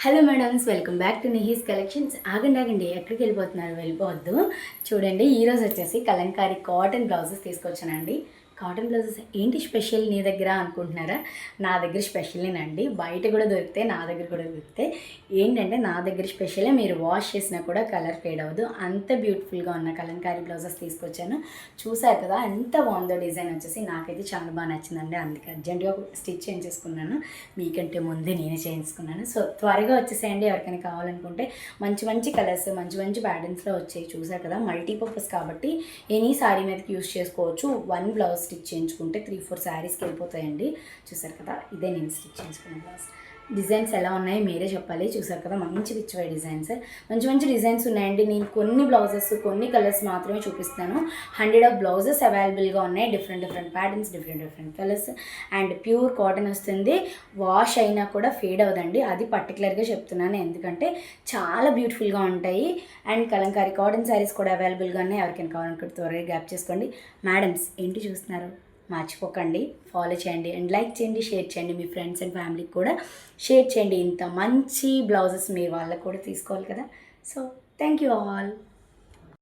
Hello madams, welcome back to నిహీస్ collections. ఆగండి ఎక్కడికి వెళ్ళిపోతున్నారు? వెళ్ళిపోవద్దు. చూడండి, ఈరోజు వచ్చేసి కలంకారీ కాటన్ బ్లౌజెస్ తీసుకొచ్చానండి. కాటన్ బ్లౌజెస్ ఏంటి స్పెషల్ నీ దగ్గర అనుకుంటున్నారా? నా దగ్గర స్పెషలేనండి. బయట కూడా దొరికితే నా దగ్గర కూడా దొరికితే ఏంటంటే నా దగ్గర స్పెషలే. మీరు వాష్ చేసినా కూడా కలర్ ఫేడ్ అవ్వదు. అంత బ్యూటిఫుల్గా ఉన్న కలంకారీ బ్లౌజెస్ తీసుకొచ్చాను. చూసారు కదా ఎంత బాగుందో. డిజైన్ వచ్చేసి నాకైతే చాలా బాగా నచ్చిందండి. అందుకే అర్జెంటుగా స్టిచ్ చేయించేసుకున్నాను. మీకంటే ముందే నేనే చేయించుకున్నాను. సో త్వరగా వచ్చేసేయండి. ఎవరికైనా కావాలనుకుంటే మంచి మంచి కలర్స్, మంచి మంచి ప్యాటర్న్స్లో వచ్చాయి. చూసారు కదా, మల్టీపర్పస్ కాబట్టి ఎనీ సారీ మీదకి యూస్ చేసుకోవచ్చు. వన్ బ్లౌజ్ స్టిచ్ చేయించుకుంటే 3-4 శారీస్కి వెళ్ళిపోతాయండి. చూసారు కదా, ఇదే నేను స్టిచ్ చేయించుకున్న బ్లౌజ్. డిజైన్స్ ఎలా ఉన్నాయో మీరే చెప్పాలి. చూసారు కదా, మంచి పిచ్చివే డిజైన్స్, మంచి మంచి డిజైన్స్ ఉన్నాయండి. నేను కొన్ని బ్లౌజెస్, కొన్ని కలర్స్ మాత్రమే చూపిస్తాను. 100 ఆఫ్ బ్లౌజెస్ అవైలబుల్గా ఉన్నాయి. Different patterns, different colours and pure cotton వస్తుంది. వాష్ అయినా కూడా ఫేడ్ అవ్వదండి. అది పర్టికులర్గా చెప్తున్నాను, ఎందుకంటే చాలా బ్యూటిఫుల్గా ఉంటాయి. అండ్ కలంకారీ కాటన్ శారీస్ కూడా అవైలబుల్గా ఉన్నాయి. ఎవరికైనా కావాలనుకుంటే త్వరగా గ్యాప్ చేసుకోండి. మేడమ్స్ ఏంటి చూస్తున్నారు? మర్చిపోకండి, ఫాలో చేయండి అండ్ లైక్ చేయండి, షేర్ చేయండి. మీ ఫ్రెండ్స్ అండ్ ఫ్యామిలీకి కూడా షేర్ చేయండి. ఇంత మంచి బ్లౌజెస్ మీ వాళ్ళకు కూడా తీసుకోవాలి కదా. So thank you all.